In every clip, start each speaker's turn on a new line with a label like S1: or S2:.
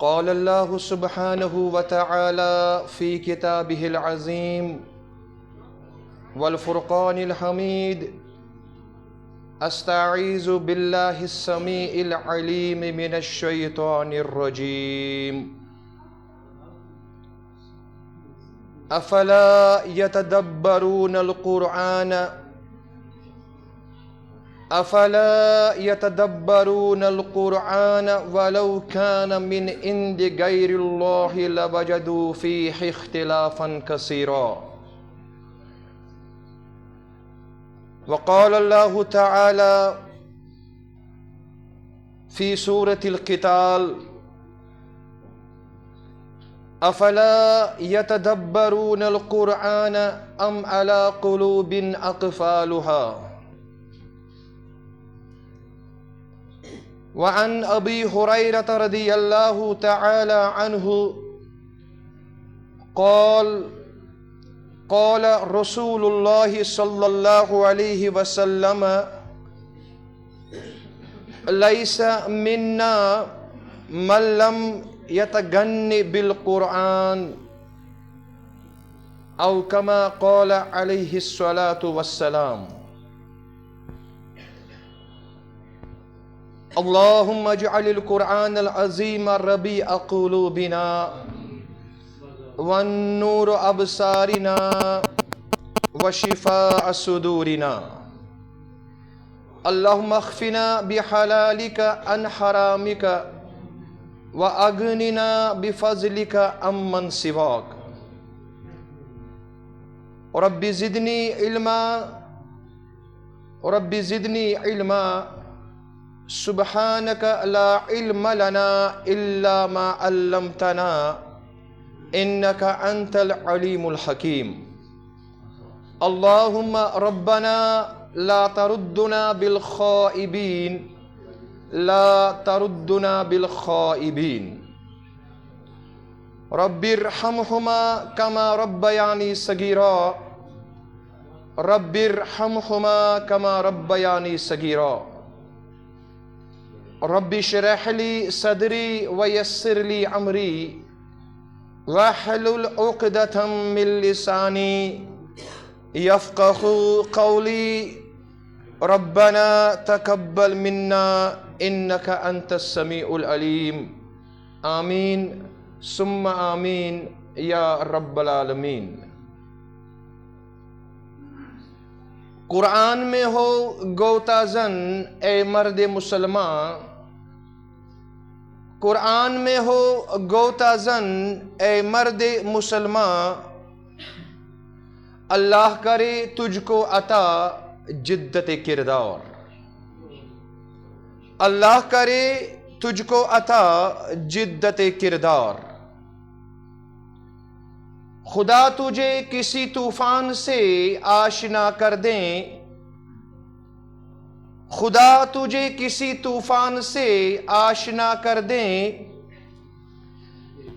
S1: قال الله سبحانه وتعالى في كتابه العظيم والفرقان الحميد: استعيذ بالله السميع العليم من الشيطان الرجيم. افلا يتدبرون القرآن ولو كان من عند غير الله لوجدوا فيه اختلافا كثيرا. وقال الله تعالى في سورة القتال: افلا يتدبرون القرآن ام على قلوب اقفالها. وعن ابي هريرة رضي الله تعالى عنه قال رسول الله صلى الله عليه وسلم: ليس منا من لم يتغن بالقرآن، او كما قال عليه الصلاة والسلام. اللهم اجعل القرآن العظيم ربيع قلوبنا والنور أبصارنا وشفاء صدورنا. اللهم اخفنا بحلالك عن حرامك وأغننا بفضلك عمن سواك. رب زدني علما سبحانك لا علم لنا إلا ما علمتنا إنك أنت العليم الحكيم. اللهم ربنا لا تردنا بالخائبين. رب ارحمهما كما ربياني صغيرا. رب اشرح لي صدري ويسر لي أمري واحلل عقدة من لساني يفقهوا قولي. ربنا تقبل منا إنك أنت السميع العليم. آمين ثم آمين یا رب العالمین. قرآن میں ہو گوتا زن اے مرد مسلمان، قرآن میں ہو گوتا زن اے مرد مسلمان، اللہ کرے تجھ کو عطا جدت کردار. اللہ کرے تجھ کو عطا جدت کردار. خدا تجھے کسی طوفان سے آشنا کر دیں، خدا تجھے کسی طوفان سے آشنا کر دیں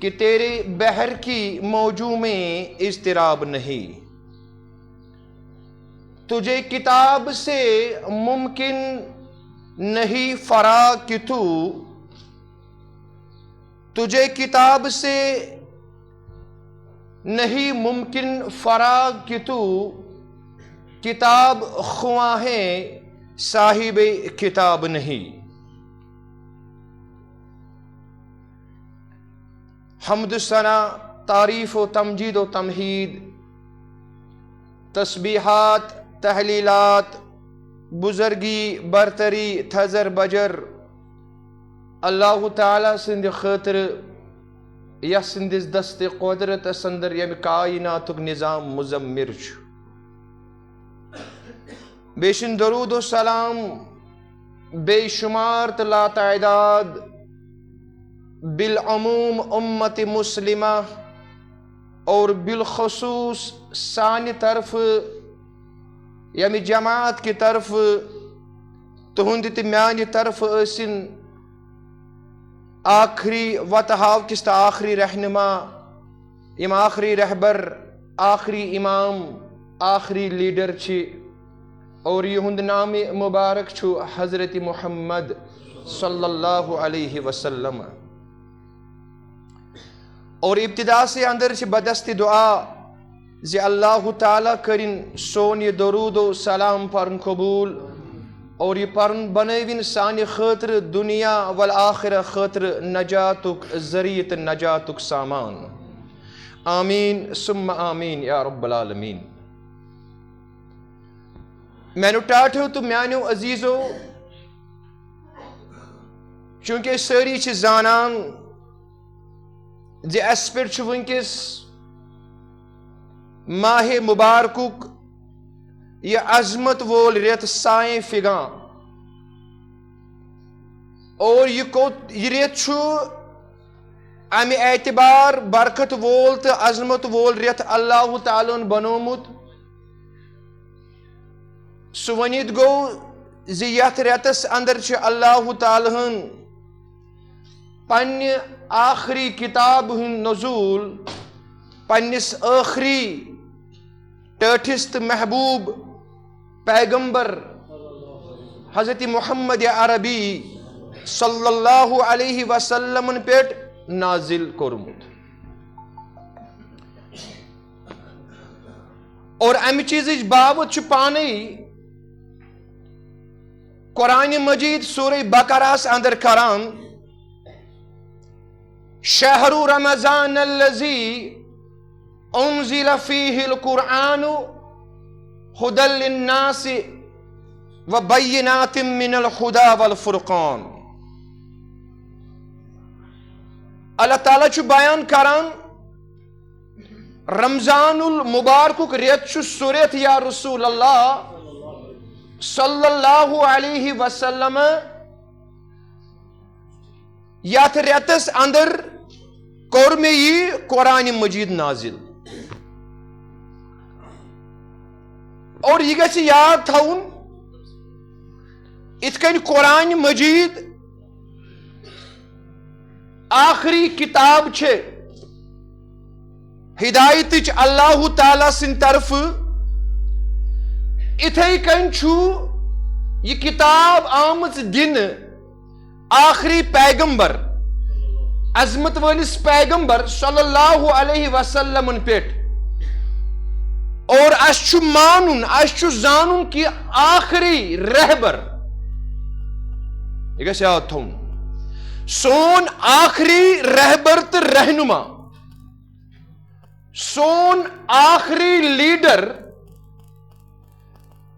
S1: کہ تیرے بحر کی موجوں میں اضطراب نہیں. تجھے کتاب سے ممکن نہیں فراغ کہ تجھے کتاب سے نہیں ممکن فراغ کہ کتاب خواں ہے صاحب کتاب نہیں. حمد و ثنا، تعریف و تمجید و تمہید، تسبیحات، تحلیلات، بزرگی، برتری، تھزر بجر اللہ تعالیٰ سند خاطر یا سندس دست قدرت سندر یم کائناتک نظام مزمر چھُ. بیشن درود و سلام بے شمار لا تعداد بالعموم امت مسلمہ اور بالخصوص سانی طرف یعنی جماعت کی طرف تہند تہ میانہ طرف ٲسِن آخری وتہاو کس تہ آخری رہنما یم آخری رہبر، آخری امام، آخری لیڈر چھ اور یہند نام مبارک چھو حضرت محمد صلی اللہ علیہ وسلم. اور ابتدا سے اندر سے بدست دعا زِ اللہ تعالیٰ کرن سون یہ درود و سلام پرن قبول اور یہ پرن بنوین سانہ خاطر دنیا والآخرہ خاطر نجاتک ذریعت نجاتک سامان آمین ثم آمین یا رب العالمین. میانو ٹاٹھو تو میانو عزیزو چونکہ ساری چھ زانان زِ اس پر چھ ونکس ماہ مبارکک یہ عظمت وول ریت سائیں فگاں اور یہ ریت چھو امی اعتبار برکت وول تو عظمت وول ریت اللہ تعالیٰ بنومت سو ونیت گو زِ یتھ ریتس اندر چھ اللہ تعالیٰ پنہ آخری کتاب ہن نزول پنس آخری ٹھٹھس تو محبوب پیغمبر حضرت محمد عربی صلی اللہ علیہ وسلم پیٹ نازل کورمت. اور امہ چیز بابت چھ پانے قرآن مجید سورہ بقرہ اندر کران شہر رمضان الذی انزل فیہ القرآن ہدی للناس وبینات من الہدی والفرقان. اللہ تعالیٰ چھ بیان کران رمضان المبارک ریت چھ سو ریت یا رسول اللہ صلی اللہ علیہ وسلم یتھ ریتس اندر کور میں یہ قرآن مجید نازل. اور یہ گژھِ یاد تھاؤن ات کن قرآن مجید آخری کتاب چھے ہدایت اللہ تعالیٰ سن طرف اتھے کن چھو یہ کتاب آمد دن آخری پیغمبر عظمت والس پیغمبر صلی اللہ علیہ وسلم پیٹ اور اس مانن اس زانن کہ آخری رہبر یہ گژھِ یاد تھاؤن سون آخری رہبر تو رہنما سون آخری لیڈر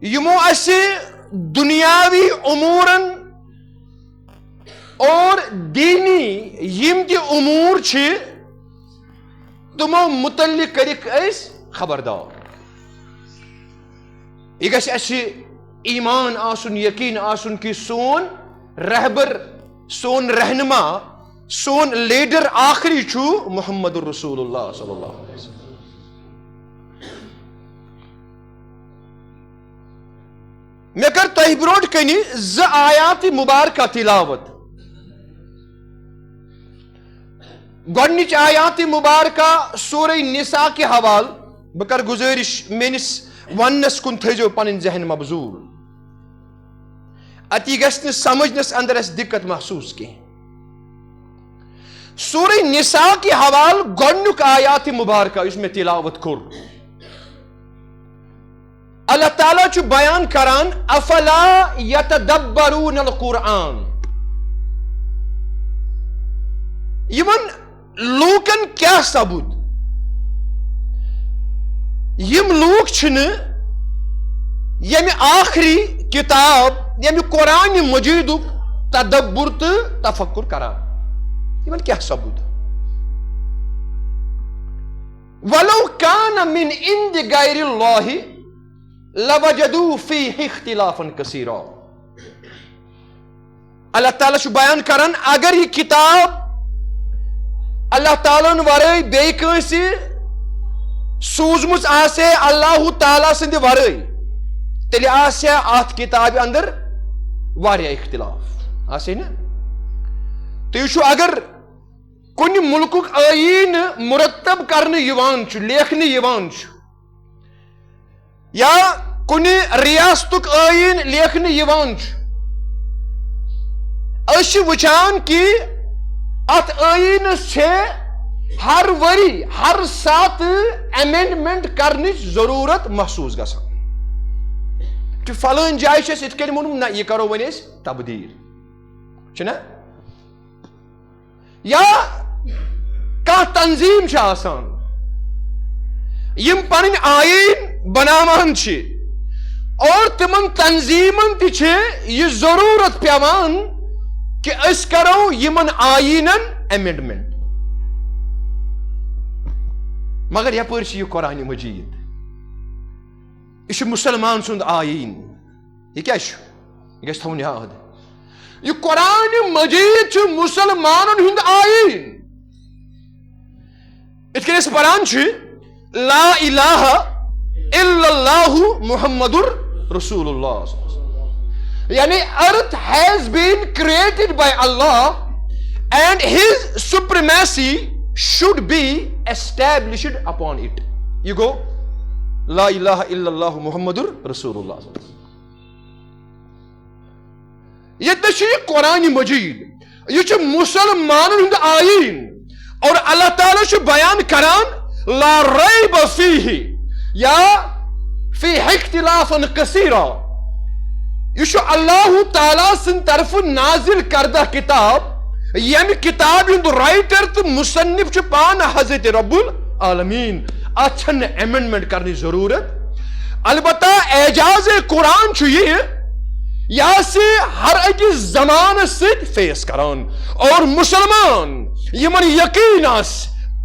S1: یمو اسہ دنیاوی امورن اور دینی یم تہ امور چھ تمو متعلق کرک اس خبردار. یہ گژھِ اسہ ایمان آسن یقین آسن کہ سون رہبر سون رہنما سون لیڈر آخری چھو محمد الرسول اللہ صلی اللہ علیہ وسلم. میں کر تہ بروٹ کنی ز آیات مبارکہ تلاوت. گۄڈنِچ آیات مبارکہ سورہ نساء کے حوال بکر گزارش میانس ونس کن تھیزو پنن ذہن مبزول اتی گژھِ سمجھنس اندر اس دقت محسوس کی. سورہ نساء کے حوال گۄڈنیُک آیات مبارکہ اس میں تلاوت کور اللہ تعالیٰ چھُ بیان کران افلا یتدبرون القرآن. یمن لوکن کیا ثبوت یم لوک چھن یمی آخری کتاب یمی قرآن مجید تدبر تو تفکر کران یمن کیا ثبوت ولو کان من عند غیر اللہ لوجدوا فیہ اختلافا کثیرا. اللہ تعالیٰ چھُ بیان کران اگر یہ کتاب اللہ تعالیٰ ورٲے بیٚیہِ کٲنٛسہِ سوٗزمٕژ آسہِ اللہ تعالیٰ سٕنٛدِ ورٲے تیٚلہِ آسہِ اتھ کتابہِ اندر واریاہ اختلاف آسہِ نا. تُہۍ وٕچھِو اگر کُنہِ مُلکُک ٲییٖن مُرتب کرنہٕ یِوان چھُ لیکھنہٕ یِوان چھُ یا کُنہِ ریاستُک ٲییٖن لیکھنہٕ یِوان چھُ أسۍ چھِ وٕچھان کہِ ات ٲییٖنس چھِ ہر وری ہر سات امینڈمنٹ کرنچ ضرورت محسوس گژھان کہ فلان جائے چھس ات کن ون نہ یہ کرو ون اس تبدیل چھنا یا کانٛہہ تنظیم چھ آسان یم پنن آئین بناوان چھ اور تمن تنظیمن تہ چھ یہ ضرورت پیوان کہ اس کرو یمن آئینن امینڈمنٹ مگر یپر چھ یہ قرآن مجید یہ مسلمان سند آئین یہ کیا یہ گژھِ تھاوُن یاد یہ قرآن مجید چھ مسلمانن ہند آئین ات کن اس پران چھ لا الہ الا اللہ محمد رسول اللہ یعنی earth has been created by Allah and his supremacy should be established upon it. You go لا الہ الا اللہ محمد رسول اللہ یہ تشریح قرآن مجید یہ چھ مسلمانن ہند آئین اور اللہ تعالیٰ چھ بیان کران لا ریب فیہ یا فی اختلافا کثیرا یہ چھ اللہ تعالیٰ سن طرف نازل کردہ کتاب یم کتاب ہند رائٹر تو مصنف چھ پان حضرت رب العالمین اچھن امینڈمنٹ کرنی ضرورت البتہ اعجاز قرآن چھ یہ یا سے ہر اکس زمان ست فیس کران اور مسلمان یمن یقین آس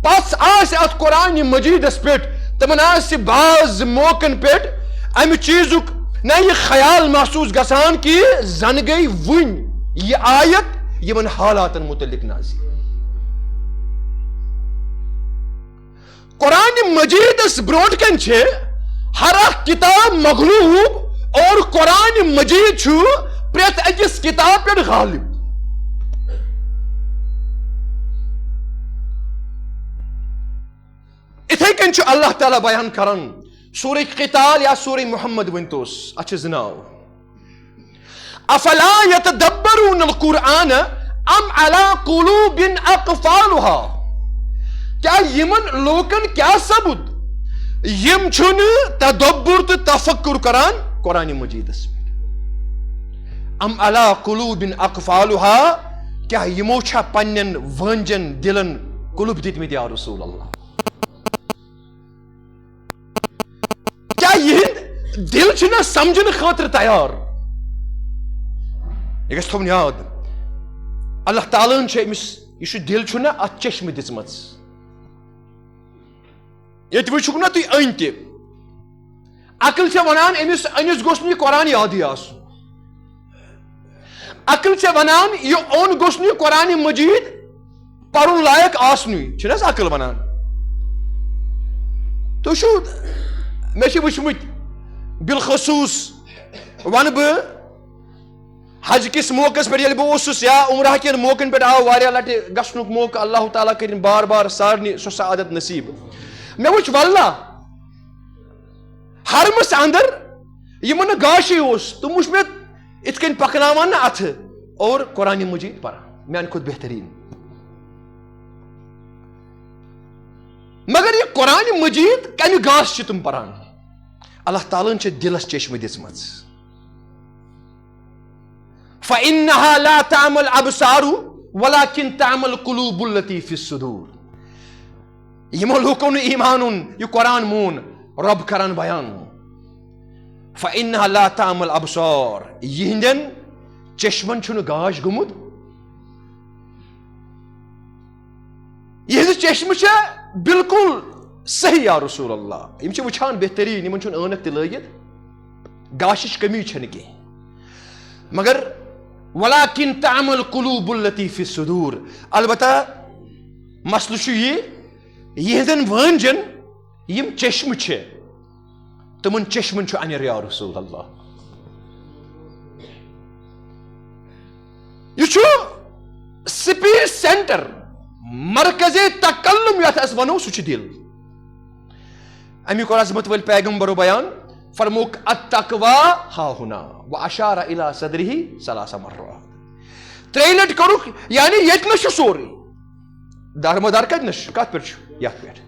S1: پس آس ات قرآن مجید اس پیٹ تمن آس بعض موقعن پیٹ ام چیزک نہ یہ خیال محسوس گسان کہ زن گئی ون یہ آیت یمن حالاتن متعلق نازل قرآن مجید اس بروٹ کن چھے ہر اخ کتاب مغلوب اور قرآن مجید چھو پریت اکس کتاب پر غالب اتھے کن چھو اللہ تعالیٰ بیان کرن سورہ قتال یا سورہ محمد ونتوس اچھے زناو افلا یتدبرون القرآن ام علی قلوب اقفالها کیا یمن لوکن کیا ثبت یم چھن تدبر تو تفکر کران قرآن مجید اس میں ام علی قلوب اقفالها کیا یمو چھا پنن ونجن دلن قلوب دیت میں یا رسول اللہ کیا یہ دل چھنا سمجھن خاطر تیار یہ گژھِ تھاوُن یاد اللہ تعالیٰ چھے امس یہ دل چھنا ات چشم دژمٕژ یہ وچھو نا تھی این تہ عقل سے ونان امس انس گوس یہ قرآن یادی آس عقل سے ونان یہ اون گوس یہ قرآن مجید پرن لائق آسنی چھنا عقل ونان تو شو میں وچھمت بالخصوص ون بہ حج کس موقع پہ یل بہس یا عمرہ کن موقع پہ آو واریاہ لٹہ گھنک موقع اللہ تعالیٰ کرن بار بار سارنی سو سعادت نصیب میں وچھ واللہ حرمس اندر یہ من گاشی اس تم وچھ میں ات کن پکناوان نا اتھ اور قرآن مجید پڑھا میان خود بہترین مگر یہ قرآن مجید کمی گاش چھ تم پران اللہ تعالیٰ چھ دلس چشم دژمٕژ فإنها لا تعمى الأبصار ولكن تعمى القلوب التي في الصدور یمو لوکن ایمانن یہ قرآن مون رب کران بیان فإنها لا تعمى الأبصار یہندن چشمن چھن گاش گمت یہ چشم چھ بالکل صحیح یا رسول اللہ یم چھ وچھان بہترین یمن چھن اینک تہ لگت گاشش کمی چھن کی مگر ولكن تعمى القلوب التي في الصدور البتہ مسئلہ چھ یہ ونجن یم چشم چھ تمن چشمن چھ انر یا رسول اللہ یہ چھ سپیس سینٹر مرکز تکلم یتھ اس ونو سہ چھ دل امیک عظمت ول پیغمبرو بیان فرموک التقوی ہا ہنا واشار الى صدره ثلاث مرات ترے لٹ کرو یعنی یت نہ چھ سوری دارمدار کتنس کت پہ یت پہ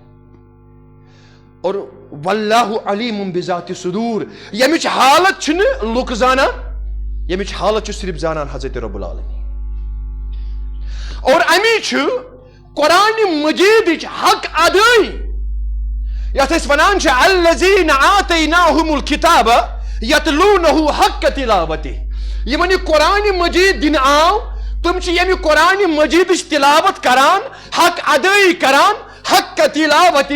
S1: اور واللہ علیم بذات صدور یمچ حالت چھن لوک زانان یمچ حالت چھ صرف زانان حضرت رب العالمین اور امی چھ قرآن مجید حق ادائی یت اس ونان چھ الذین آتیناہم الکتاب یتلونہ حق تلاوتہ یمن یہ قرآن مجید دن آو تم چھ یمی قرآن مجید تلاوت کران حق ادائی کران حق تلاوتہ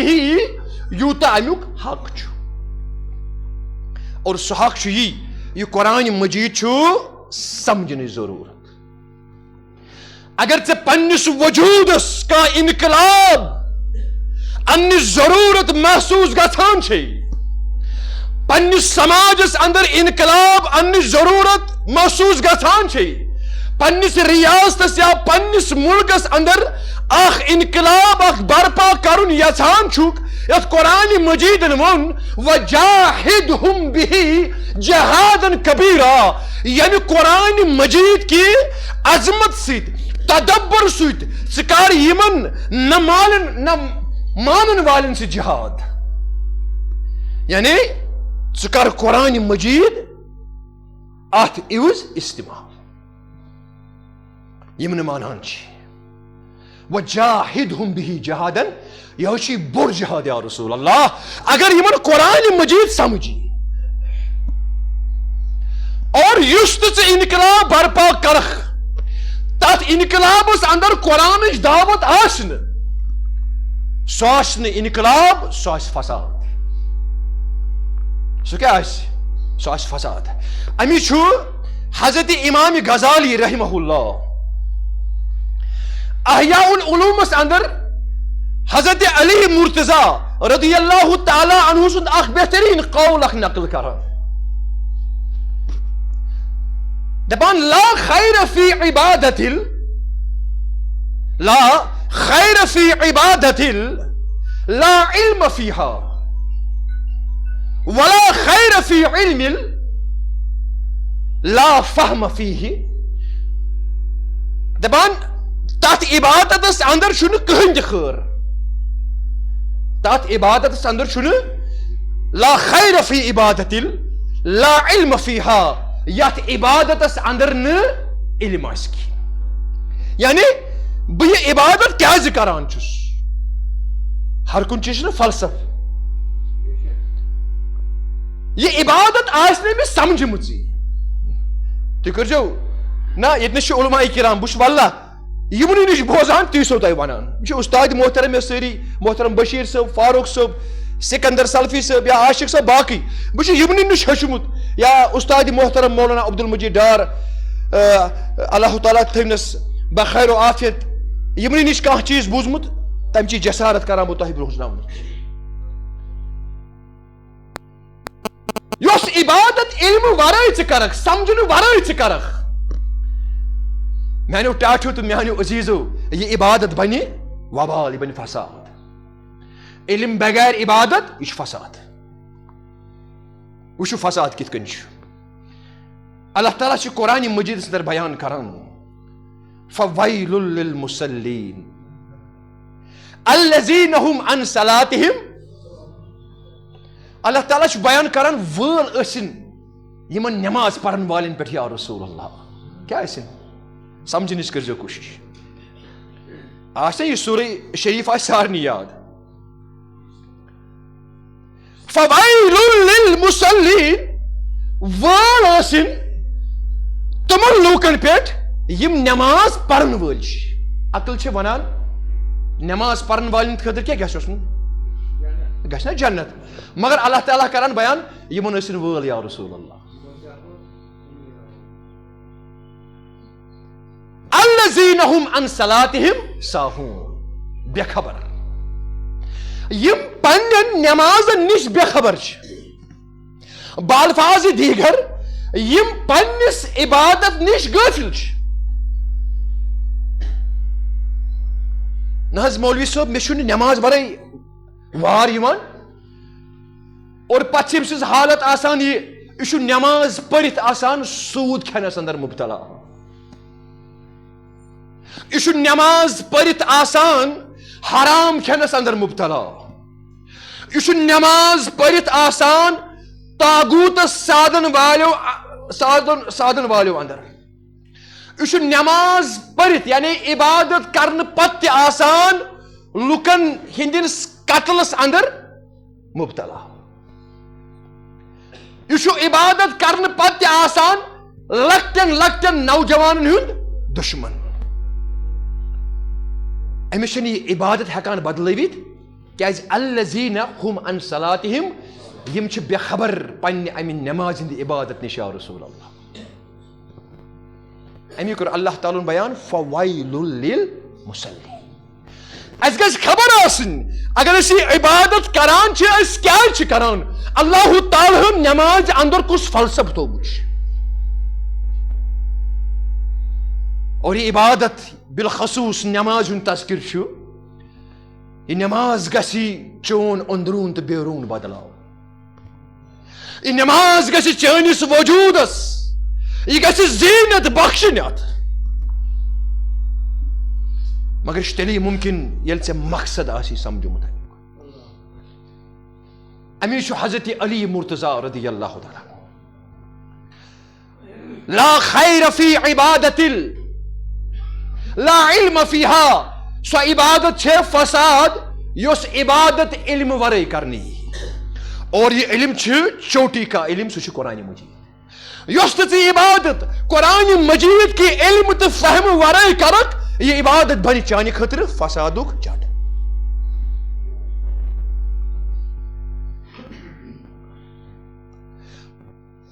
S1: یوتا امیک حق چھو اور سو حق چھو یہ قرآن مجید چھو سمجھنے ضرورت اگر تے پنس وجودس کا انقلاب ان ضرورت محسوس گژھان چھے پنس سماجس اندر انقلاب ان ضرورت محسوس گژھان چھے پنس ریاستس یا پنس ملکس اندر اخ انقلاب اخ برپا کرن یژھان چھک یت قرآن مجید ون وجاہدہم بہ جہادا کبیرا یعنی قرآن مجید کی عظمت سیت تدبر سیت سکار یمن نہ مانن والن سے جہاد یعنی سکار قرآن مجید ات ایوز استعمال یمن مانان چھ وجاہدہم بہ جہادا یہ بڑ جہاد یا رسول اللہ اگر یمن قرآن مجید سمجھی اور یس ژے انقلاب برپا کرخ تات انقلابس اندر قرآن دعوت آسن سو آسن انقلاب سو آس فساد سو کیا آس سو آس فساد امی چھو حضرت امام غزالی رحمہ اللہ احیاء العلومس اندر حضرت علی مرتضی رضی اللہ تعالی عنہ سند اخ بہترین قول اخ نقل کران دپان لا خیر فی عبادت لا خیر فی عبادت لا علم فیہا ولا خیر فی علم لا فهم فیہ دپان تات عبادت اندر چھن کہن تہ خیر تات عبادت اندر چھن لا خیر فی عبادت لا علم فیہا یت عبادت اندر نہ علم آس کی یعنی بہ عبادت کیاز کران چھس ہر کن چیز فلسف یہ عبادت آس نے میں سمجھ مجھے تھی کر جو نا اتنے علماء کرام بش واللہ یمنی نش بوزان تی سو تہ ونان استاد محترم سری محترم بشیر صاحب فاروق صاحب سکندر سلفی صاحب یا عاشق صاحب باقی بچ یمنی نش ہچمت یا استاد محترم مولانا عبد المجید ڈار اللہ تعالیٰ تھونس بخیر و عافیت یمنی نش کانٛہہ چیز بوزمت تم چی جسارت کران بہ تہ برونٛہہ یس عبادت علم ورٲے ژٕ کرکھ سمجھنہٕ ورٲے ژٕ کرکھ میانو ٹاٹھو تو میانو عزیزو یہ عبادت بنی وبال یہ بنی فساد علم بغیر عبادت یہ فساد وچھو فساد کت کن اللہ تعالیٰ چھ قرآن مجید اندر بیان کران فویل للمصلین الذین هم عن صلاتهم اللہ تعالیٰ چھ بیان کران وول اسن یمن نماز پڑھن والن پہ یا رسول اللہ کیا اسن سمجھنس کرزو کوشش آج یہ سورہ شریف آج سارنی یاد فویل للمصلین وال آسن تمن لوکن پیٹ یم نماز پرن ول عقل چھ ونان نماز پرن والن خاطر کیا گھس نا جنت مگر اللہ تعالیٰ کران بیان یمن ٲسِن وٲل یا رسول اللہ الذین هم عن صلاتهم ساہون بے خبر یم پنن نمازن نش بے خبر چھ بالفاظ دیگر یم پنس عبادت نش غافل چھ نہ مولوی صاحب مے چھُنہٕ نماز ورٲے وار یوان اور پتہٕ چھِ أمۍ سٕنٛز حالت آسان یہ چھُ نماز پٔرِتھ آسان سوٗد کھٮ۪نس اندر مبتلا یہ نماز پرت آسان حرام کھینس اندر مبتلا، یہ نماز پرت آسان تاغوت سادن والیو اندر، یہ نماز پرت یعنی عبادت کرن پت آسان لکن ہندس قتلس اندر مبتلا، یہ عبادت کرن پت آسان لکٹن لکٹن نوجوانن ہند دشمن. امس چھنہ یہ عبادت ہیکان بدلوت کیاز الذین هم عن صلاتهم یم چھ بے خبر پنہ امہ نماز ہند عبادت نش یا رسول اللہ. امی کور اللہ تعالیٰ بیان فویل للمصلین. اس گژھِ خبر آسن اگر اس عبادت کران چھ اس کیا چھ کران، اللہ تعالیٰ نماز اندر کس فلسفہ تھومت چھ. اور یہ عبادت بالخصوص نماز ہند تذکر چھ، یہ نماز گژھِ چون اندرون تو بیرون بدلاو، یہ نماز گژھِ چٲنِس وجودس یہ گژھِ زینت بخشنت. مگر یہ تیلی ممکن یل ژے مقصد آسی سمجھمت. امی چھ حضرت علی مرتضی رضی اللہ تعالی لا خیر فی عبادت لا علم فیہا. سو عبادت چھ فساد یس عبادت علم ورے کرنی، اور یہ علم چھ چوٹی کا علم سو چھ قرآن مجید. یس تی عبادت قرآن مجید کی علم تو فہم ورے کرک یہ عبادت بنی چانہ خطر فسادک جڑ.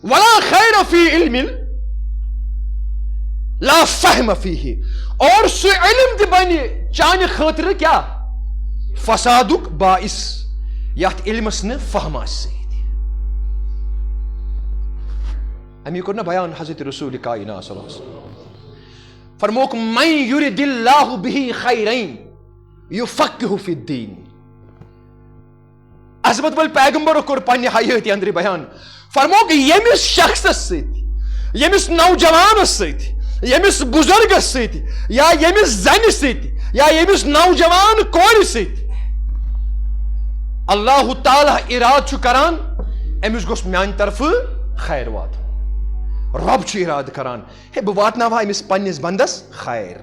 S1: ولا خیر فی علم لا فہم فیہ. اور سو علم دی بنی چانہ خاطر کیا فسادک باعث یت علمس نے فہم آس. امی کور نا بیان حضرت رسول کائنات صلی اللہ علیہ وسلم فرموک من یرد اللہ بہ خیرین یفقہہ فی الدین. عظمت ول پیغمبر کور پنہ حیاتی اندر بیان فرموک یمس شخصس ست، یمس نوجوانس ست، یمس بزرگس ست، یا یمس زن ست، یا یمس نوجوان کور ست اللہ تعالیٰ اراد چھ کران امس گوس میان طرف خیر وات. رب چھ اراد کران ہے بہ واتناوا امس پنس بندس خیر.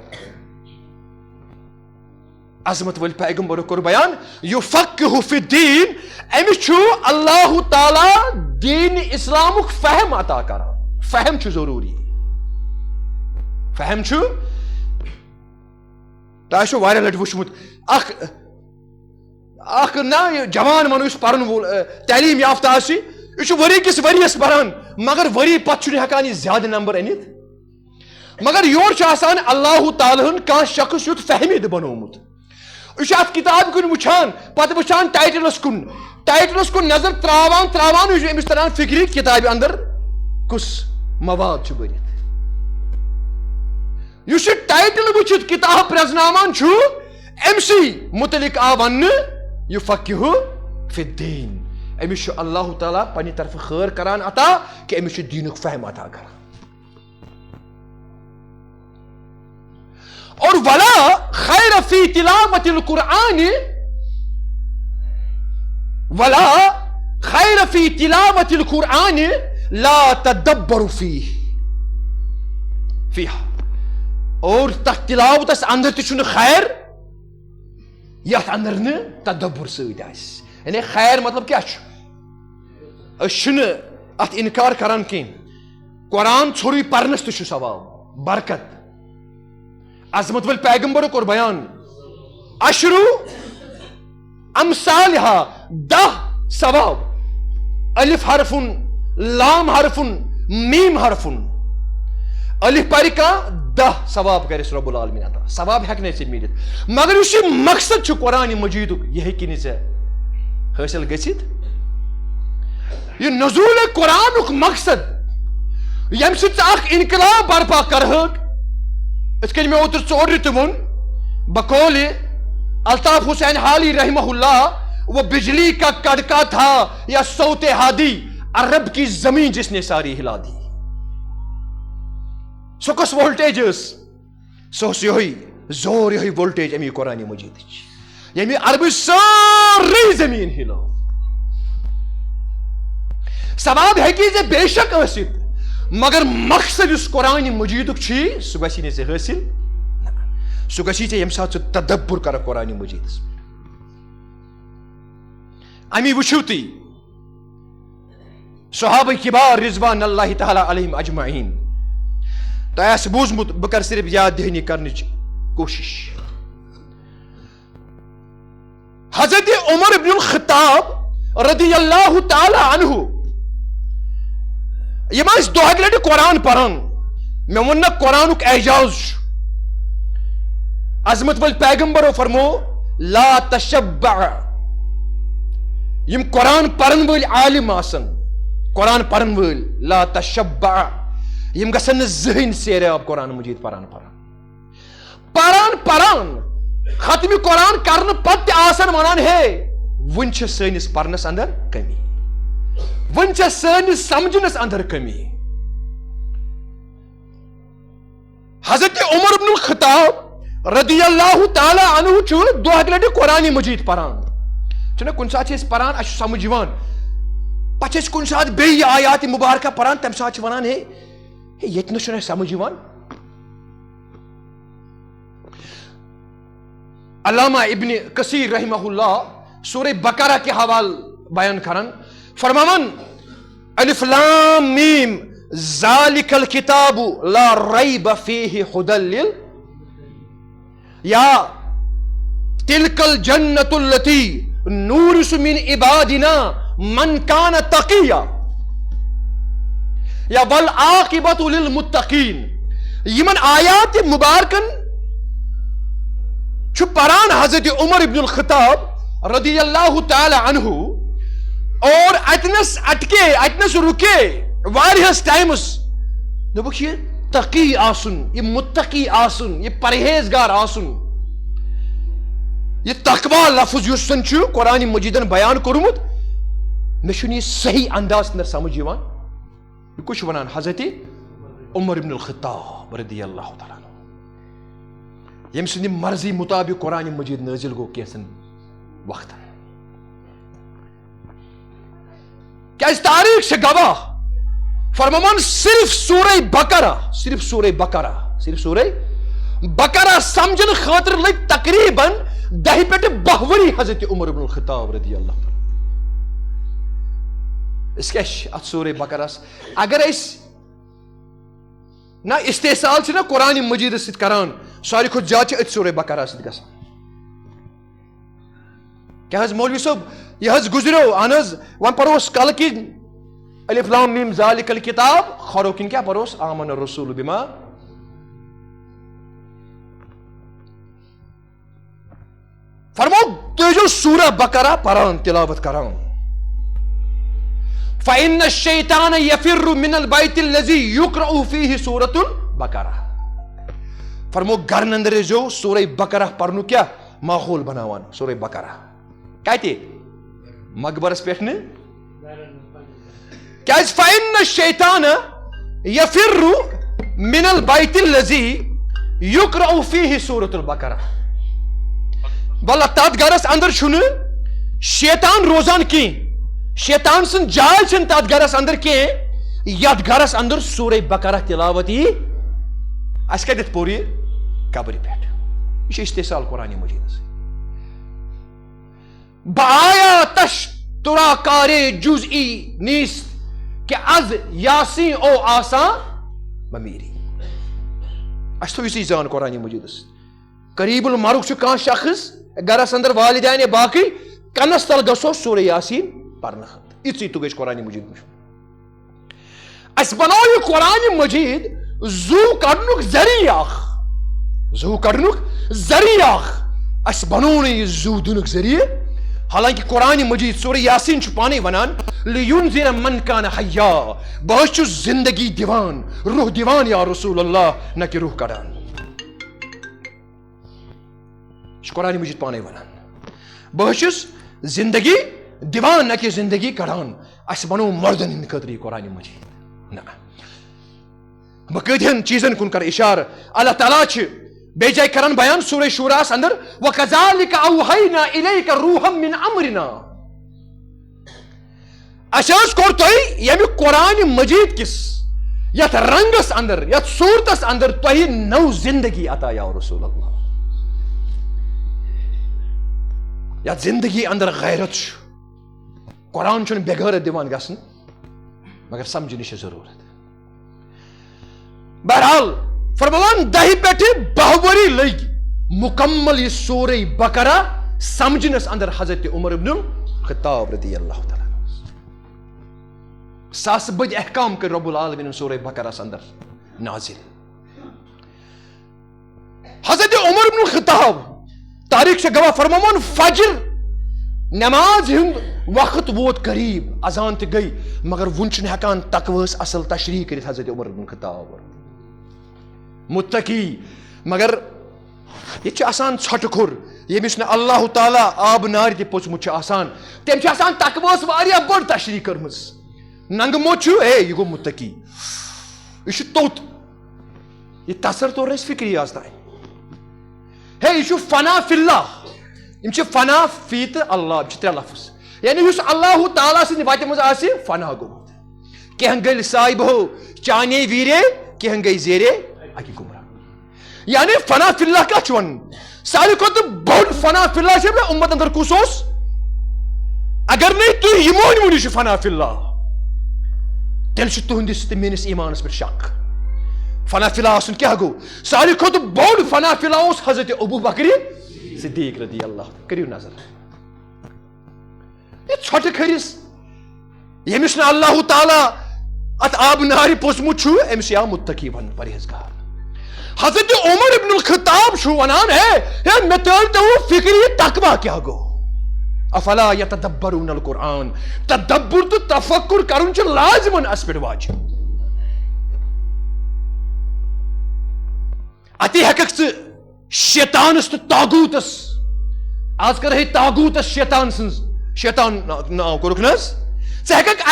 S1: عظمت ول پیغمبر کور بیان یفقہہ فی الدین. امس چھ اللہ تعالیٰ دین اسلامک فہم عطا کران. فہم چھ ضروری، فہم چھ تہ چھ واریاہ لٹ وچھمت اخ نا جوان منو اس پرن وول تعلیم یافتہ آسی یہ چھ وری کس وریس پران مگر وری پتہ چھ ہیکان یہ زیادہ نمبر انت. مگر یور چھ آسان اللہ تعالیٰ ہن کان شخص یت فہمید بنومت. یہ چھ ات کتاب کن وچھان پتہ وچھان ٹائٹلس کن نظر تراوان تراوان یہ امس تران فکری کتاب اندر کس مواد چھ برت. یہ ٹائٹل وچھت کتاب پرزناوان چھ امسی متعلق آ ون یفقہہ فی الدین. امس اللہ تعالیٰ پنہ طرف خیر کران عطا کہ امس دینک فہم عطا کران. اور ولا خیر فی تلاوت القرآن ولا خیر فی تلاوت القرآن لا تدبر فیہا. اور تک تلاوت اس اندر تچھن خیر یت اندر نے تدبر سید آس. یعنی خیر مطلب کیا چھ اشن ات انکار کران کین. قرآن ژھوری پرنس تہ ثواب برکت. عظمت ول پیغمبر کور بیان اشرو امثالها 10 ثواب. الف حرفن لام حرفن میم حرفن. الف پرکا 10 ثواب کرس رب العالمین عطا. ثواب ہیکہ نہ ملت مگر اس مقصد چھ قرآن مجید یہ ہیکہ نہ حاصل گژھت. یہ نزول قرآن مقصد یم سۭتۍ ژٕ اکھ انقلاب برپا کرہک. اس کن میں اوتر ژور رت ون بقول الطاف حسین حالی رحمہ اللہ وہ بجلی کا کڑکا تھا یا صوت ہادی عرب کی زمین جس نے ساری ہلا دی. سو کس وولٹیج سہ زور یہ وولٹیج امی قرآن مجید یمی عرب ساری زمین ہلو ثواب ہے بے شک ٲسِتھ مگر مقصد اس قرآن مجید سہ گژھی نہٕ ژےٚ حٲصِل سہ گژھی ژےٚ ییٚمہِ ساتہٕ ژٕ تدبر کرکھ قرآن مجیدس امی وٕچھِو تُہۍ صحابہ کبار رضوان اللہ تعالیٰ علیہم اجمعین تۄہہِ آسہِ بوٗزمُت بہٕ کرٕ صرف یاد دہانی کرنٕچ کوشش حضرت عمر ابن الخطاب رضی اللہ تعالیٰ عنہ یم ٲسۍ دۄہَے لٹہِ قرآن پران مےٚ ووٚن نہ قرآنُک اعجاز چھُ عظمت ول پیغمبرو فرمو لا تشبع یم قرآن پرن وٲلۍ عالم آسن قرآن پرن وٲلۍ لا تشبع یم گژھن نہٕ زٕہٕنۍ سیریاب قرآن مجید پران ختم قرآن کرنہٕ پتہٕ تہِ آسن ونان ہے وُنہِ چھِ سٲنِس پرنس اندر کمی وُنہِ چھِ سٲنِس سمجھنس اندر کمی حضرت عمر بن الخطاب رضی اللہ تعالیٰ عنہ چھُ دۄہَے لٹہِ قرآن مجید پران چھُنہ کُنہِ ساتہٕ چھِ أسۍ پران اَسہِ چھُ سمجھ یِوان پتہٕ چھِ أسۍ کُنہِ ساتہٕ بیٚیہِ آیات مُبارکہ پران تمہِ ساتہٕ چھِ ونان ہے ییٚتہِ نہٕ چھُنہٕ اَسہِ سمجھ یِوان علامہ ابن کثیر رحمہ اللہ سورہ بقرہ کے حوالہ بیان کرن فرماون الف لام میم ذالک الکتاب لا ریب فیہ ہدی یا تلک الجنۃ التی نورث من عبادنا من کان تقیا یا والعاقبۃ للمتقین یمن آیات مبارکن چھُ پران حضرت عمر ابن الخطاب رضی اللہ تعالی عنہ اور اتنس اٹکے اتنس رکے واریہس ٹائمس دوٚپُکھ یہ تقی آسن یہ متقی آسن یہ پرہیزگار آسن یہ تقوی لفظ یُس زن چھُ قرآن مجیدن بیان کوٚرمُت مےٚ چھُنہٕ یہ صحیح انداز اندر سمجھ یِوان یہ کُس چھُ ونان حضرت عمر ابن الخطاب رضی اللہ تعالیٰ عنہ یم سٕنٛدِ مرضی مطابق قرآن مجید نازل گوٚو کینٛژن وقتن کیازِ تاریخ چھِ گواہ فرماون صرف سورہ بقرہ سمجھن خاطر لگ تقریباً 10 پٮ۪ٹھ 12 ؤری حضرت عمر ابن الخطاب رضی اللہ تعالیٰ أسۍ کیٛاہ چھِ اتھ سورہ بقرہس اگر أسۍ نہ استحصال چھِ نہ قرآن مجیدس سۭتۍ کران ساروی کھۄتہٕ زیادٕ چھِ أتھۍ سورہ بقرہ سۭتۍ گژھان کیٛاہ حظ مولوی صٲب یہ حظ گزریو اہن حظ وۄنۍ پروس کلہٕ کِنۍ الف لام میم ذالک الکتاب کھۄرو کِنۍ کیٛاہ پروس آمن الرسول بما فرمو تُہۍ ٲسۍزیو سورہ بقرہ پران تلاوت کران فإن الشیطان یفر من البیت الذی یقرأ فیہ سورۃ البقرہ فرمو گرن اندر ٲسۍزیو سورہ بقرہ پرنُک کیٛاہ ماحول بناوان سورہ بقرہ کتہِ مقبرس پٮ۪ٹھ نہٕ کیٛازِ فإن الشیطان یفر من البیت الذی یقرأ فیہ سورۃ البقرہ واللہ تتھ گرس اندر چھُنہٕ شیطان روزان کینٛہہ شیطان سن جاے چھنہٕ تتھ گرس اندر کینٛہہ یتھ گرس اندر سورہ بقرہ تلاوت یی اسہِ کتٮ۪تھ پوٚر یہِ قبرِ پٮ۪ٹھ یہ چھُ استحصال قرآن مجیدس بہٕ آیاتش تُرا کارے جزئی نیست کہ از یاسین او آسان بمیری اسہِ تھٲوِو سُے زان قرآن مجیدس قریب المرگ چھُ کانٛہہ شخص گرس اندر والدین یا باقی کنس تل گژھو سورہ یاسین پرنہٕ خٲطرٕ یِژٕے تُہۍ گژھِ قرآن مجید وٕچھُن اسہِ بنوو یہِ قرآن مجید زو کڑنُک ذریعہ اکھ اسہِ بنوو نہٕ یہِ زو دِنُک ذریعہ حالانکہ قرآن مجید سورہ یاسین چھُ پانے ونان لِینذِرَ مَن کان حیا بہٕ حظ چھُس زندگی دِوان روح دِوان یا رسول اللہ نہ کہ روح کڑان یہ چھُ قرآن مجید پانے ونان بہٕ حظ چھُس زندگی دِوان نہ کہ زندگی کڑان اسہِ بنوو مردن ہٕنٛدِ خٲطرٕ یہِ قرآن مجید نہ بہٕ کۭتہن چیٖزن کُن کرٕ اِشارٕ اللہ تعالیٰ چھِ بے جائے کرن بیان سورہ شوراس اندر وَكَذَلِكَ أَوْحَيْنَا إِلَيْكَ رُوحًا مِّنْ أَمْرِنَا اَسہِ کوٚر تۄہہِ ییٚمہِ قرآن مجید کِس یتھ رنگس اندر یتھ صورتس اندر تۄہہِ نو زندگی عطا یا رسول اللہ یتھ زندگی اندر غیرت چھُ قرآن چھُنہٕ بغٲرت دِوان گژھنہٕ مگر سمجھنٕچ چھِ ضروٗرت بہرحال فرمان 10 پٮ۪ٹھٕ 12 ؤری لٔگۍ مکمل یہ سورہ بقرہ سمجھنس اندر حضرت عمر ابن الخطاب رضی اللہ تعالیٰ ساس بج احکام کر رب العالمین سورہ بقرہ اندر نازل حضرت عمر ابن الخطاب تاریخ سے گواہ فرمان فجر نماز ہند وقت ووت قریب اذان تہ گئی مگر ون چھن ہیکان تقویس اصل تشریح کرت حضرت عمر ابن الخطاب متقی مگر یہ آسان ژھٹہ کھر یمس نہ اللہ تعالیٰ آب نار تہ پوچمت آسان تم آسان تقویس واریاہ بڑ تشریح کرمز ننگ موت اے یہ گو متقی یہ توت یہ تصر طور اس فکری آز تائیں ہے یہ فنا فی اللہ یہ فنا فی تو اللہ ترے لفظ یعنی اس اللہ تعالیٰ سن وتہ مز آسی فنا گومت کہن گل صاحب ہو چانے ویرے کہن گئی زیرے اکی گمراہ یعنی فنا فی اللہ کیا چون ساری کو تو بہت فنا فی اللہ سے امت اندر کسوس اگر نہیں تو ایمان ونی فنا فی اللہ تیل تہندس تو میس ایمانس پہ شک فنا فی اللہ آسن کیا گو ساری کھت بوڑ فنا فی اللہ اس حضرت ابو بکر صدیق رضی اللہ کریو نظر یہ ژھٹہ کھرس یمس نہ اللہ تعالیٰ ات آب ناری پوچمت چھو امس یا متقی بن پرہیزگار حضرت عمر ابن الخطاب چھو ونان ہے میں تو فکری تقوی کیا گو افلا یتدبرون القرآن تدبر تو تفکر کرن چھ لازمن اس پہ واجب اتی ہیکک شیطانس تو تاغوتس آج کر ہے تاغوتس شیطان سنز شیطان ناو کرک نس ژٕ ہیکک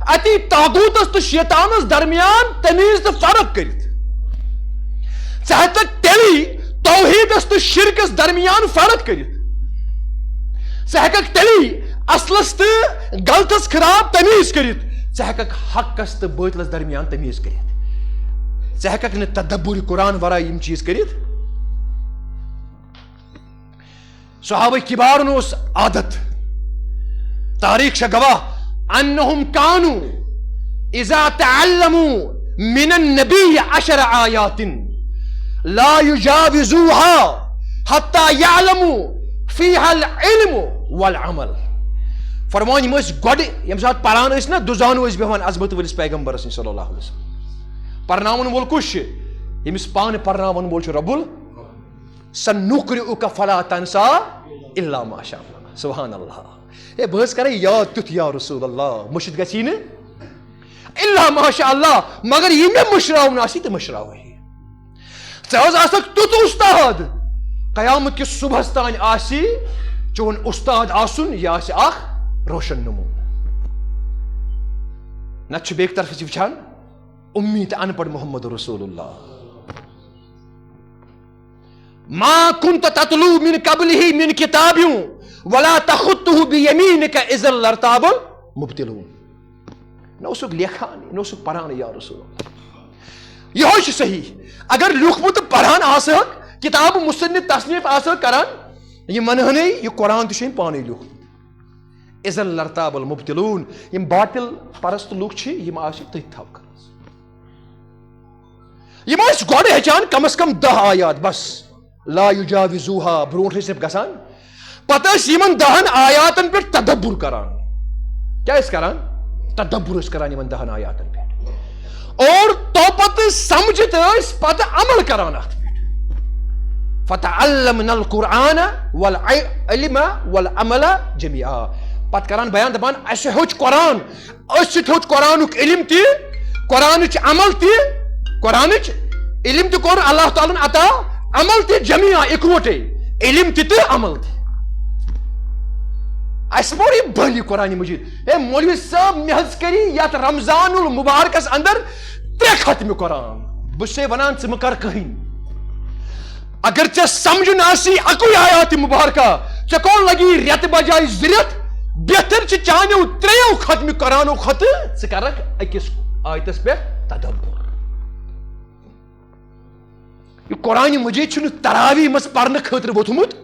S1: اتی تاغوتس تو شیطانس درمیان تمیز تو فرق کرت ژٕ ہیکک تیلی توحیدس تو شرکس درمیان فرق کرت ژٕ ہیکک تیلی اصلس تو غلطس خراب تمیز کرت ژٕ ہیکک حقس تو باطلس درمیان تمیز کرت ژٕ ہیکک نہ تدبر قرآن ورائے یم چیز کرت صحابہ کبارن اس عادت تاریخ سے گواہ انہم کانوا اذا تعلموا من النبی 10 آیات لا یجاوزوها حتی یعلموا فیہا العلم والعمل فرمان یم گوڑ یم سات پران اس نا دزان اس بہوان عظمت ولس پیغمبر صلی اللہ علیہ وسلم پرناون وول کش یمس پان پرناون وول رب سنقرئک فلا تنسا الا ما شاء اللہ سبحان اللہ اے بہس کرے یاد تیت یا رسول اللہ مشد گسی نا الا ما شاء اللہ مگر یہ میں مشراون آسی تو مشراوی ژٕ آسک تیت استاد قیامت کس صبح تان آسی چون استاد آسن یہ آسی اخ روشن نمون نت بیک طرف وچھان امید ان پڑھ محمد رسول اللہ ما كنت تتلو من قبله من کتاب ولا تخطه بيمينك اذا لارتاب المبطلون نو سک لکھان نو سک پران یا رسول اللہ یہ ہوش صحیح اگر لکھمت پران آسک کتاب مصنف تصنیف آسک کران یہ منہنے یہ قرآن تشین پانے لکھ اذا لارتاب المبطلون یم باطل پرست لوک چھ یم آسی تھی تھاو کر یم آس گوڑے ہچان کم از کم 10 آیات بس لا یجاوزوها برونٹھ سے گسان پتہ یمن 10 آیاتن پہ تدبر کران کیا اس کران تدبر اس کران یمن 10 آیاتن پہ اور تو پتہ سمجھت اس پتہ عمل کران ات پہ فتعلمنا القرآن والعلم والعمل جميعا پتہ کران بیان دپان اس ہچ قرآن اس ہچ قرآنک علم تی قرآنچ عمل تی قرآنچ علم تی کور اللہ تعالیٰ عطا عمل تی جميعا اکوٹے علم تی تو عمل تی اس بوری بھلی قرآن مجید اے مولوی صاحب محض کری یات رمضان المبارکس اندر 3 ختم قرآن بس سے ونان ژٕ مہ کر کہین اگر ژے سمجھن آسی اکوئی آیات مبارکہ ژے کون لگی ریت بجائے زرت بہتر چھ چانیو تریو ختم قرآنو خط ژٕ کرکھ أکِس آیتس پہ تدبر. یہ قرآن مجید چھنہ تراویح مس پرنہ خاطر ووتھمت.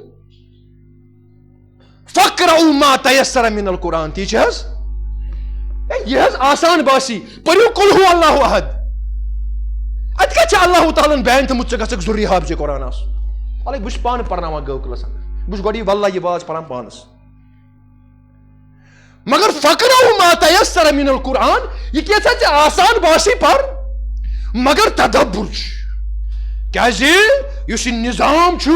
S1: فقرؤ ما تیسر من القرآن تی حظ یہ حظ آسان باسی پریو قل هو اللہ احد. ات کیا اللہ تعالیٰ بیان تھومت ژے گژھکھ ضروری حافظ قرآن آس. الگ بہٕ چھُس پانہٕ پرناوان گو کلاس بہٕ چھُس گۄڈٕ یہ واللہ یہ واز پران پانس. مگر فقرؤ ما تیسر من القرآن یہ کیسا ژے آسان باسی پر مگر تدبر چھ. کیازِ یُس یہ نظام چھُ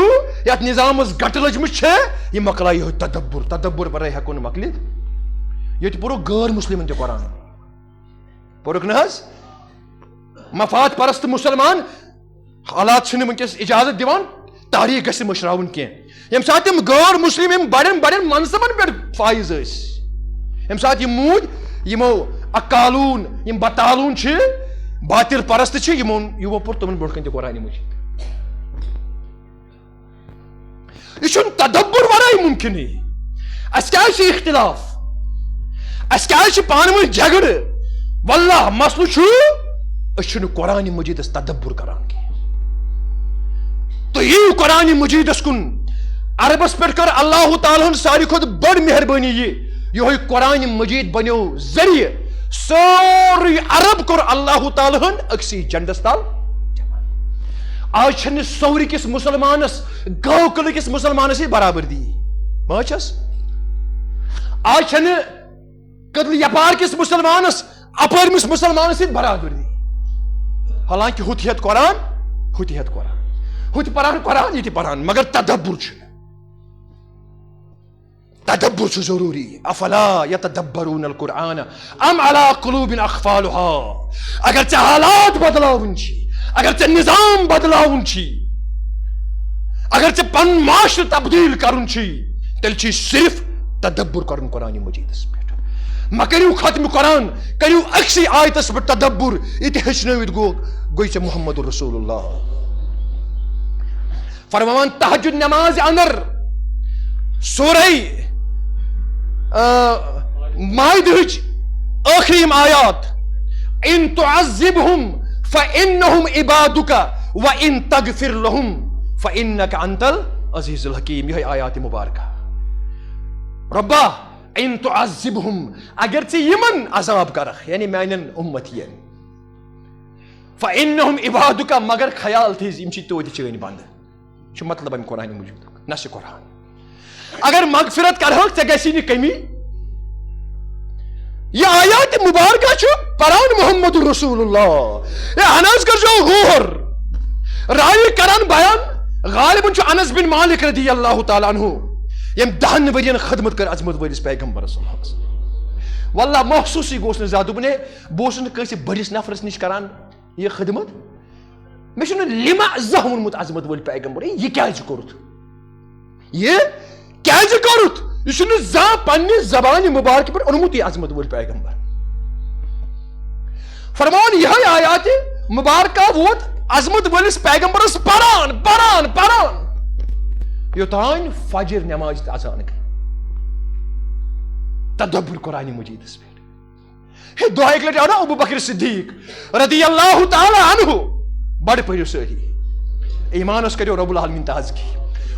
S1: یتھ نظامس گٹہٕ لٔجمٕژ چھےٚ یہ مۄکلایہِ یِہوے تدبر ورٲے ہٮ۪کو نہٕ مۄکلِتھ. ییٚتہِ پوٚرُکھ غٲر مسلمن تہِ قرآن پوٚرُکھ نہ حظ. مفاد پرست مسلمان حالات چھِنہٕ وٕنکیٚس اجازت دِوان تاریخ گژھِ مٔشراوُن کینٛہہ. ییٚمہِ ساتہٕ تِم غٲر مسلم یِم بڑٮ۪ن منصبن پٮ۪ٹھ فٲیض ٲسۍ ییٚمہِ ساتہٕ یِم موٗدۍ یِمو اکالوٗن یِم بطالوٗن چھِ باطل پرست چھِ یِمو پوٚر تِمن برونٛٹھ کَنہِ تہِ قرآنِ مجیٖد. یہ چھُنہٕ تدبر ورٲے ممکِنٕے. اَسہِ کیازِ چھِ اختلاف اَسہِ کیازِ چھِ پانہٕ ؤنۍ جھگڑٕ. واللہ مسلہٕ چھُ أسۍ چھِنہٕ قرآنِ مجیٖدس تدبر کران کینٛہہ. تُہۍ یِیِو قرآنِ مجیٖدس کُن. عربس پٮ۪ٹھ کٔر اللہ تعالیٰ ہن ساروی کھۄتہٕ بٔڑ مہربٲنی یِہوے قرآنِ مجیٖد بنیو ذریعہ سورُے عرب کوٚر اللہ تعالیٰ ہن أکسٕے جنڈس تل. آج چھنہٕ سورِ کِس مسلمانس گو قلعہٕ کِس مسلمانس سۭتۍ برابردی ما چھس. آج چھنہٕ قدلہٕ یپار کِس مسلمانس اپٲرمِس مسلمانس سۭتۍ برابردی. حالانکہ ہُتہِ ہیٚتھ قرآن ہُتہِ پران قرآن یہِ تہِ پران مگر تدبر چھُنہٕ. تدبر چھُ ضروٗری. افلا یتدبرون القرآن ام علی قلوب اقفالها. اگر ژےٚ حالات بدلاوٕنۍ چھی اگر ژےٚ نظام بدلاوُن چھی اگر ژےٚ پنُن معاشرٕ تبدیل کرُن چھی تیٚلہِ چھی صرف تدبر کرُن قرآنِ مجیٖدس پٮ۪ٹھ. مہ کٔرِو ختم قرآن کٔرِو أکسٕے آیتس پٮ۪ٹھ تدبر. یہِ تہِ ہیٚچھنٲوِتھ گوٚے ژےٚ محمد رسول اللہ. فرماوان تہجد نماز اندر سورہ مائدہٕچ ٲخری یِم آیات ان تعذبہم فإنهم عبادك وإن تغفر لهم فإنك أنت العزيز الحكيم. یہ آیات مبارکہ. ربا ان تعذبهم اگر ژٕ یمن عذاب کرکھ یعنی میانین امتین فإنهم عبادك مگر خیال تھیز یم چھ توتہِ چٲنۍ بنٛدٕ. چھُ مطلب امہِ قرآنِ مجیٖدُک نہ چھُ قرآن. اگر مغفرت کرہوکھ ژےٚ گژھی نہٕ کمی. یہ آیات مبارکہ چھُ پران محمد رسول اللہ. اہن حظ کٔرزیٚو غور. راوی کران بیان غالباً چھُ انس بن مالک رضی اللہ تعالیٰ عنہ ییٚمۍ 10 ؤرین خدمت کٔر عظمت وٲلِس پیغمبرس صلی اللہ علیہ وسلم. واللہ محسوسٕے گوٚژھ نہٕ زیادٕ. دوٚپُن ہے بہٕ اوسُس نہٕ کٲنٛسہِ بٔڑِس نفرس نِش کران یہ خدمت مےٚ چھُنہٕ لِما زانٛہہ ووٚنمُت عظمت وٲلۍ پیغمبر یہِ کیازِ کوٚرُتھ یہ کیازِ کوٚرُتھ. یہ چھُنہٕ زانٛہہ پننہِ زبانہِ مبارکہِ پٮ۪ٹھ اوٚنمُت یہِ عظمت وٲلۍ پیغمبر. فرماوان یِہوے آیاتِ مبارکہ ووت عظمت وٲلِس پیغمبرس پران یوٚتانۍ فجر نماز تہِ اذان گٔے. تدبر قرآنِ مجیٖدس پٮ۪ٹھ. ہے دۄہا اکہِ لٹہِ آو نا ابو بکر صدیق رضی اللہ تعالیٰ عنہ. بڑٕ پٔرِو سٲری ایمانس کٔرِو رب العالمین تازگی.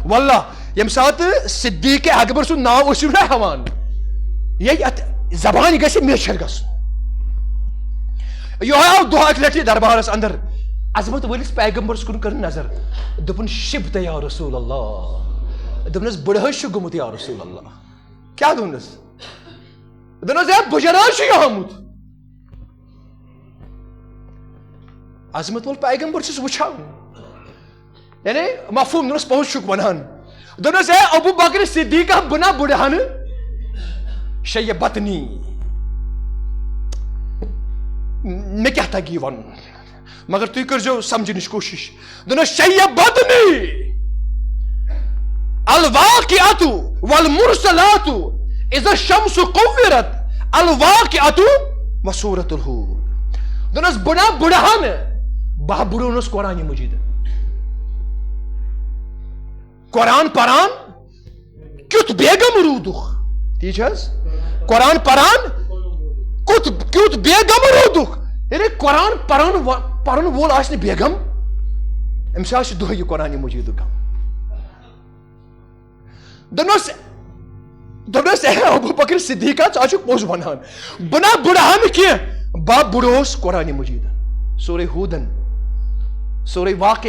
S1: واللہ ییٚمہِ ساتہٕ صدیق اکبر سُنٛد ناو ٲسِو نا ہٮ۪وان یہِ اتھ زبانہِ گژھِ میچھر گژھُن. یہِ آو دۄہا اکہِ لٹہِ دربارس اندر عظمت وٲلِس پیغمبرس کُن کٔر نظر. دوٚپُن شبت یا رسول اللہ. دوٚپنس بٕڑٕ حظ چھُ گوٚمُت یا رسول اللہ. کیٛاہ دوٚپنس دوٚپنس ہے بٕجر حظ چھُ یہِ آمُت. عظمت وول پیغمبر چھُس وٕچھان یعنی مفہوم دوٚپنس پوٚز چھُکھ ونان. دوٚپنس ہے ابو بکر صدیقہ بہٕ نا بٕڑٕ ہنہٕ شیٚیہِ بطنی مےٚ کیٛاہ تگہِ یہِ ونُن مگر تُہۍ کٔرزیٚو سمجھنٕچ کوٗشش. دوٚپنس شیٚیہِ بطنی الواقعات والمرسلات اذا الشمس قورت الواقعات وسورة الہود. دوٚپنس بہٕ نا بٕڑٕ ہنہٕ بہٕ بٕڑونس قرآنِ مجیٖد. قرآن پران کیت بیگم رودخ ٹھیک ہے قرآن پران کیت بیگم رودخ یعنی قرآن پرن وول آس بیگم امس آس دہ یہ قرآن مجید غم دس ابو بکر صدیقہ ژٕ پوٚز ونان بہ نہ بڑھا کی با بڑھوس قرآن مجید سورہ ہودن سورہ واقع